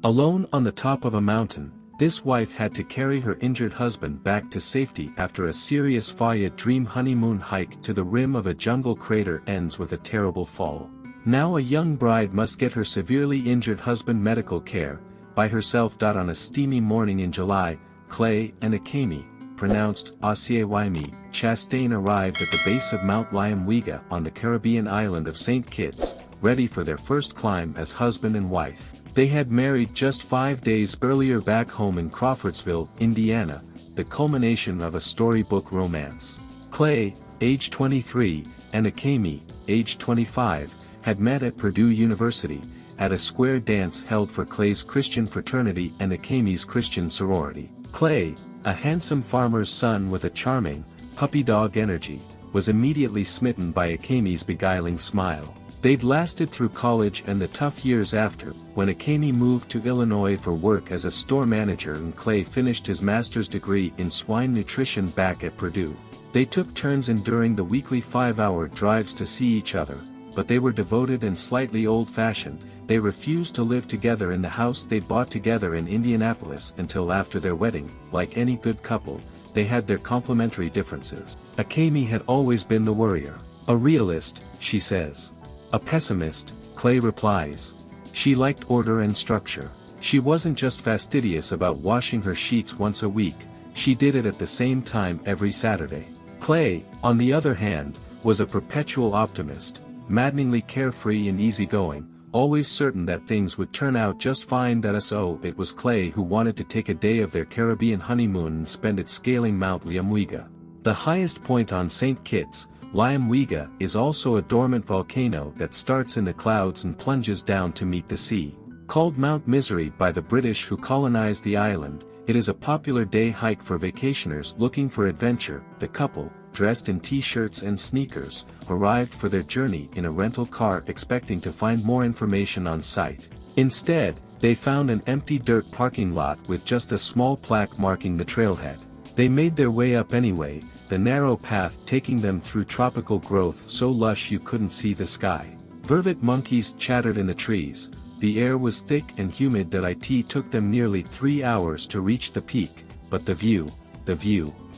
Alone on the top of a mountain, this wife had to carry her injured husband back to safety after a serious fire dream honeymoon hike to the rim of a jungle crater ends with a terrible fall. Now a young bride must get her severely injured husband medical care, by herself. On a steamy morning in July, Clay and Acaimie, pronounced Ah-CAY-mee, Chastain arrived at the base of Mount Liamuiga on the Caribbean island of St. Kitts, ready for their first climb as husband and wife. They had married just 5 days earlier back home in Crawfordsville, Indiana, the culmination of a storybook romance. Clay, age 23, and Acaimie, age 25, had met at Purdue University, at a square dance held for Clay's Christian fraternity and Acaimie's Christian sorority. Clay, a handsome farmer's son with a charming, puppy dog energy, was immediately smitten by Acaimie's beguiling smile. They'd lasted through college and the tough years after, when Acaimie moved to Illinois for work as a store manager and Clay finished his master's degree in swine nutrition back at Purdue. They took turns enduring the weekly 5-hour drives to see each other, but they were devoted and slightly old-fashioned. They refused to live together in the house they'd bought together in Indianapolis until after their wedding. Like any good couple, they had their complementary differences. Acaimie had always been the worrier. A realist, she says. A pessimist, Clay replies. She liked order and structure. She wasn't just fastidious about washing her sheets once a week, she did it at the same time every Saturday. Clay, on the other hand, was a perpetual optimist, maddeningly carefree and easygoing, always certain that things would turn out just fine. So it was Clay who wanted to take a day of their Caribbean honeymoon and spend it scaling Mount Liamuiga. The highest point on St. Kitts, Liamuiga is also a dormant volcano that starts in the clouds and plunges down to meet the sea. Called Mount Misery by the British who colonized the island, it is a popular day hike for vacationers looking for adventure. The couple, dressed in t-shirts and sneakers, arrived for their journey in a rental car expecting to find more information on site. Instead, they found an empty dirt parking lot with just a small plaque marking the trailhead. They made their way up anyway, the narrow path taking them through tropical growth so lush you couldn't see the sky. Vervet monkeys chattered in the trees. The air was thick and humid. It took them nearly 3 hours to reach the peak, but the view,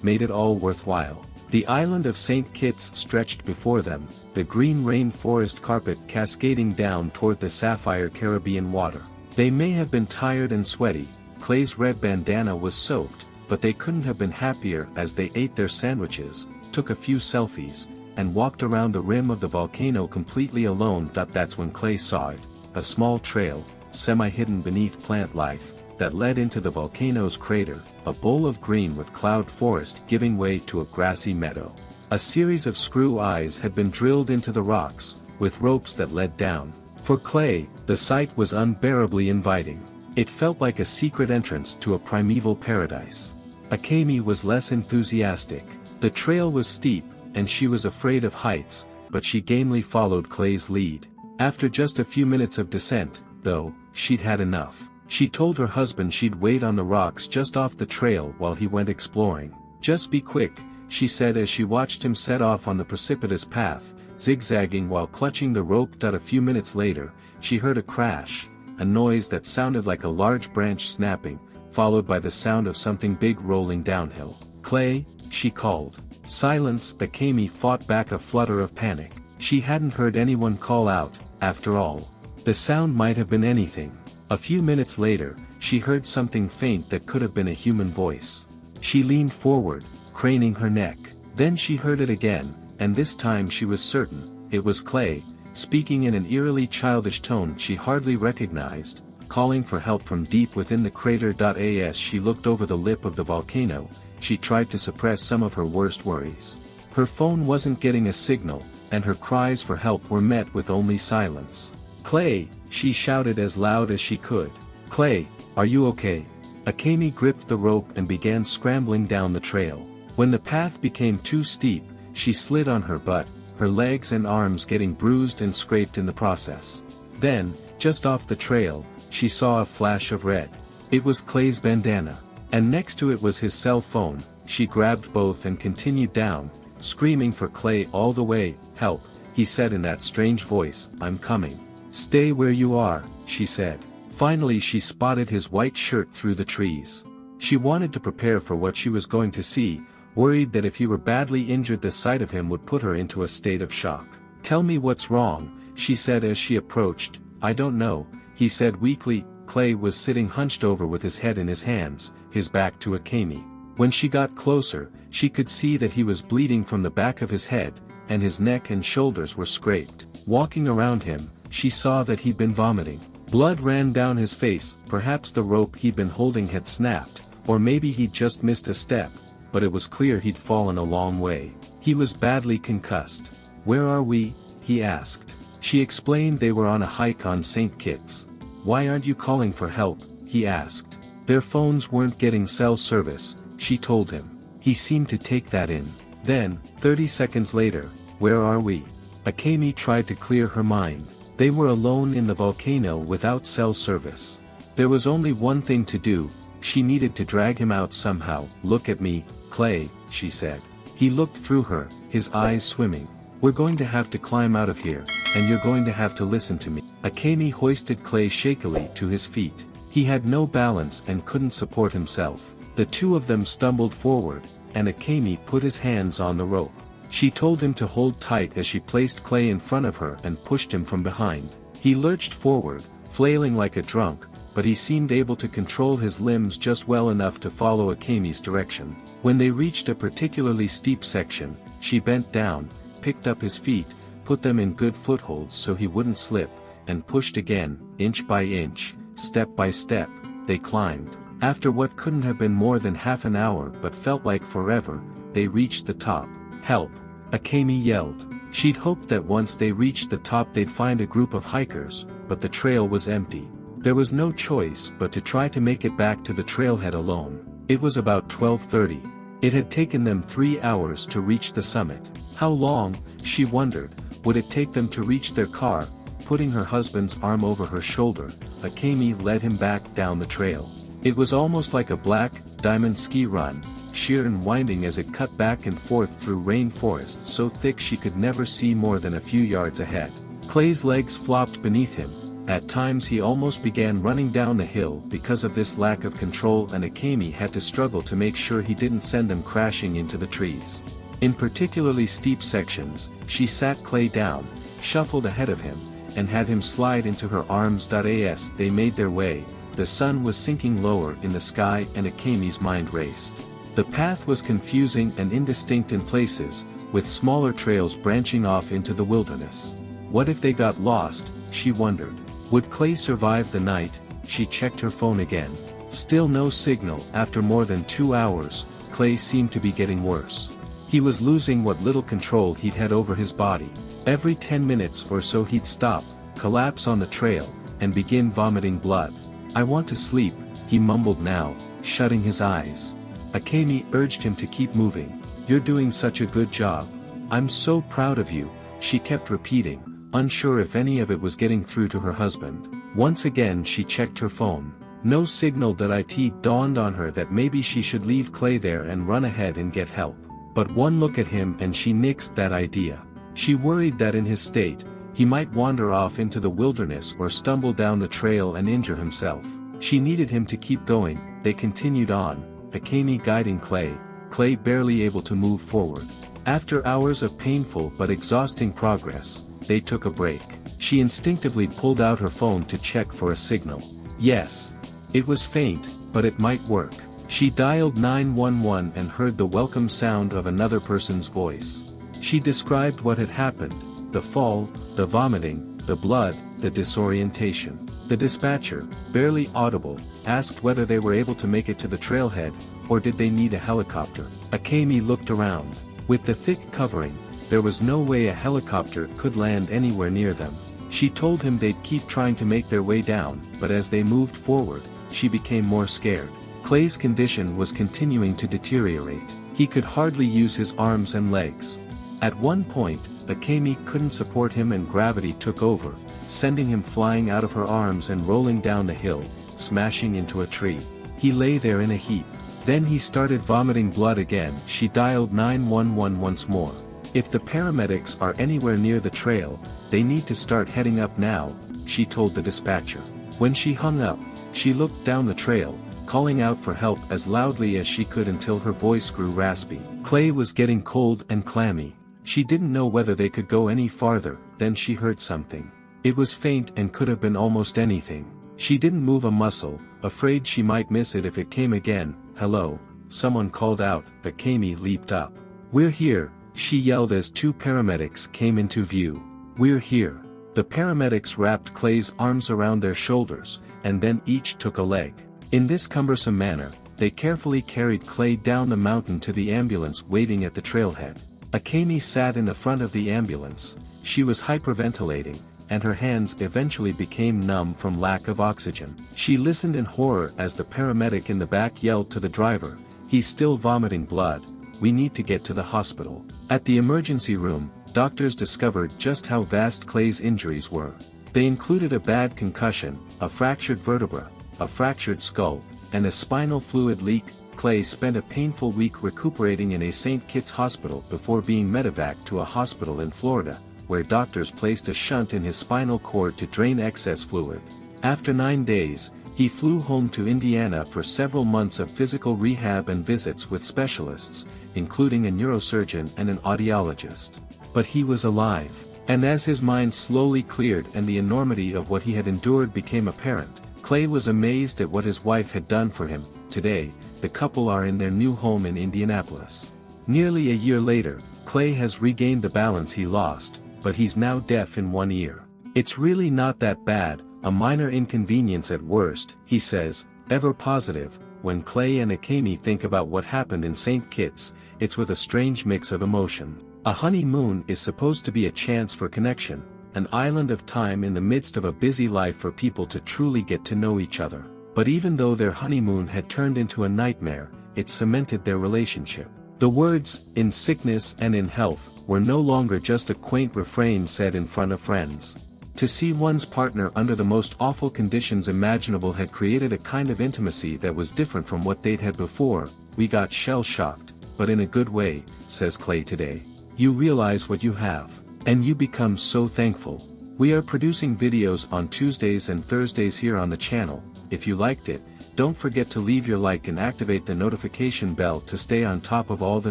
made it all worthwhile. The island of St. Kitts stretched before them, the green rainforest carpet cascading down toward the sapphire Caribbean water. They may have been tired and sweaty, Clay's red bandana was soaked, but they couldn't have been happier as they ate their sandwiches, took a few selfies, and walked around the rim of the volcano completely alone. That's when Clay saw it, a small trail, semi-hidden beneath plant life, that led into the volcano's crater, a bowl of green with cloud forest giving way to a grassy meadow. A series of screw eyes had been drilled into the rocks, with ropes that led down. For Clay, the sight was unbearably inviting. It felt like a secret entrance to a primeval paradise. Acaimie was less enthusiastic. The trail was steep, and she was afraid of heights, but she gamely followed Clay's lead. After just a few minutes of descent, though, she'd had enough. She told her husband she'd wait on the rocks just off the trail while he went exploring. "Just be quick," she said as she watched him set off on the precipitous path, zigzagging while clutching the rope. A few minutes later, she heard a crash, a noise that sounded like a large branch snapping, followed by the sound of something big rolling downhill. "Clay," she called. "Silence!" Acaimie fought back a flutter of panic. She hadn't heard anyone call out, after all. The sound might have been anything. A few minutes later, she heard something faint that could have been a human voice. She leaned forward, craning her neck. Then she heard it again, and this time she was certain, it was Clay, speaking in an eerily childish tone she hardly recognized, calling for help from deep within the crater. As she looked over the lip of the volcano, she tried to suppress some of her worst worries. Her phone wasn't getting a signal, and her cries for help were met with only silence. "Clay," she shouted as loud as she could. "Clay, are you okay?" Acaimie gripped the rope and began scrambling down the trail. When the path became too steep, she slid on her butt, her legs and arms getting bruised and scraped in the process. Then, just off the trail, she saw a flash of red. It was Clay's bandana. And next to it was his cell phone. She grabbed both and continued down, screaming for Clay all the way. "Help," he said in that strange voice. "I'm coming." "Stay where you are," she said. Finally she spotted his white shirt through the trees. She wanted to prepare for what she was going to see, worried that if he were badly injured the sight of him would put her into a state of shock. "Tell me what's wrong," she said as she approached. "I don't know," he said weakly. Clay was sitting hunched over with his head in his hands, his back to Acaimie. When she got closer, she could see that he was bleeding from the back of his head, and his neck and shoulders were scraped. Walking around him, she saw that he'd been vomiting. Blood ran down his face. Perhaps the rope he'd been holding had snapped, or maybe he'd just missed a step, but it was clear he'd fallen a long way. He was badly concussed. "Where are we?" he asked. She explained they were on a hike on St. Kitts. "Why aren't you calling for help?" he asked. Their phones weren't getting cell service, she told him. He seemed to take that in. Then, 30 seconds later, "Where are we?" Acaimie tried to clear her mind. They were alone in the volcano without cell service. There was only one thing to do, she needed to drag him out somehow. "Look at me, Clay," she said. He looked through her, his eyes swimming. "We're going to have to climb out of here, and you're going to have to listen to me." Acaimie hoisted Clay shakily to his feet. He had no balance and couldn't support himself. The two of them stumbled forward, and Acaimie put his hands on the rope. She told him to hold tight as she placed Clay in front of her and pushed him from behind. He lurched forward, flailing like a drunk, but he seemed able to control his limbs just well enough to follow Acaimie's direction. When they reached a particularly steep section, she bent down, picked up his feet, put them in good footholds so he wouldn't slip, and pushed again, inch by inch, step by step. They climbed. After what couldn't have been more than half an hour but felt like forever, they reached the top. "Help!" Acaimie yelled. She'd hoped that once they reached the top they'd find a group of hikers, but the trail was empty. There was no choice but to try to make it back to the trailhead alone. It was about 12:30. It had taken them 3 hours to reach the summit. How long, she wondered, would it take them to reach their car? Putting her husband's arm over her shoulder, Acaimie led him back down the trail. It was almost like a black diamond ski run, sheer and winding as it cut back and forth through rainforest so thick she could never see more than a few yards ahead. Clay's legs flopped beneath him. At times he almost began running down the hill because of this lack of control, and Acaimie had to struggle to make sure he didn't send them crashing into the trees. In particularly steep sections, she sat Clay down, shuffled ahead of him, and had him slide into her arms. As they made their way, the sun was sinking lower in the sky and Acaimie's mind raced. The path was confusing and indistinct in places, with smaller trails branching off into the wilderness. What if they got lost, she wondered. Would Clay survive the night? She checked her phone again. Still no signal. After more than 2 hours, Clay seemed to be getting worse. He was losing what little control he'd had over his body. Every 10 minutes or so he'd stop, collapse on the trail, and begin vomiting blood. "I want to sleep," he mumbled now, shutting his eyes. Acaimie urged him to keep moving. "You're doing such a good job. I'm so proud of you," she kept repeating, unsure if any of it was getting through to her husband. Once again she checked her phone. No signal. It dawned on her that maybe she should leave Clay there and run ahead and get help. But one look at him and she nixed that idea. She worried that in his state, he might wander off into the wilderness or stumble down the trail and injure himself. She needed him to keep going. They continued on, Acaimie guiding Clay, Clay barely able to move forward. After hours of painful but exhausting progress, they took a break. She instinctively pulled out her phone to check for a signal. Yes. It was faint, but it might work. She dialed 911 and heard the welcome sound of another person's voice. She described what had happened: the fall, the vomiting, the blood, the disorientation. The dispatcher, barely audible, asked whether they were able to make it to the trailhead, or did they need a helicopter. Acaimie looked around. With the thick covering, there was no way a helicopter could land anywhere near them. She told him they'd keep trying to make their way down, but as they moved forward, she became more scared. Clay's condition was continuing to deteriorate. He could hardly use his arms and legs. At one point, Acaimie couldn't support him and gravity took over, sending him flying out of her arms and rolling down the hill, smashing into a tree. He lay there in a heap. Then he started vomiting blood again. She dialed 911 once more. "If the paramedics are anywhere near the trail, they need to start heading up now," she told the dispatcher. When she hung up, she looked down the trail, calling out for help as loudly as she could until her voice grew raspy. Clay was getting cold and clammy. She didn't know whether they could go any farther. Then she heard something. It was faint and could have been almost anything. She didn't move a muscle, afraid she might miss it if it came again. "Hello," someone called out. Acaimie leaped up. "We're here," she yelled as two paramedics came into view. "We're here." The paramedics wrapped Clay's arms around their shoulders, and then each took a leg. In this cumbersome manner, they carefully carried Clay down the mountain to the ambulance waiting at the trailhead. Acaimie sat in the front of the ambulance. She was hyperventilating, and her hands eventually became numb from lack of oxygen. She listened in horror as the paramedic in the back yelled to the driver, "He's still vomiting blood. We need to get to the hospital." At the emergency room, doctors discovered just how vast Clay's injuries were. They included a bad concussion, a fractured vertebra, a fractured skull, and a spinal fluid leak. Clay spent a painful week recuperating in a St. Kitts hospital before being medevaced to a hospital in Florida, where doctors placed a shunt in his spinal cord to drain excess fluid. After 9 days, he flew home to Indiana for several months of physical rehab and visits with specialists, including a neurosurgeon and an audiologist. But he was alive. And as his mind slowly cleared and the enormity of what he had endured became apparent, Clay was amazed at what his wife had done for him. Today, the couple are in their new home in Indianapolis. Nearly a year later, Clay has regained the balance he lost, but he's now deaf in one ear. "It's really not that bad, a minor inconvenience at worst," he says, ever positive. When Clay and Acaimie think about what happened in St. Kitts, it's with a strange mix of emotion. A honeymoon is supposed to be a chance for connection, an island of time in the midst of a busy life for people to truly get to know each other. But even though their honeymoon had turned into a nightmare, it cemented their relationship. The words, "in sickness and in health," were no longer just a quaint refrain said in front of friends. To see one's partner under the most awful conditions imaginable had created a kind of intimacy that was different from what they'd had before. "We got shell-shocked, but in a good way," says Clay today. "You realize what you have. And you become so thankful." We are producing videos on Tuesdays and Thursdays here on the channel. If you liked it, don't forget to leave your like and activate the notification bell to stay on top of all the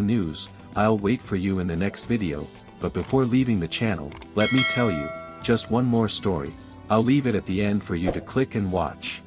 news. I'll wait for you in the next video, but before leaving the channel, let me tell you, just one more story. I'll leave it at the end for you to click and watch.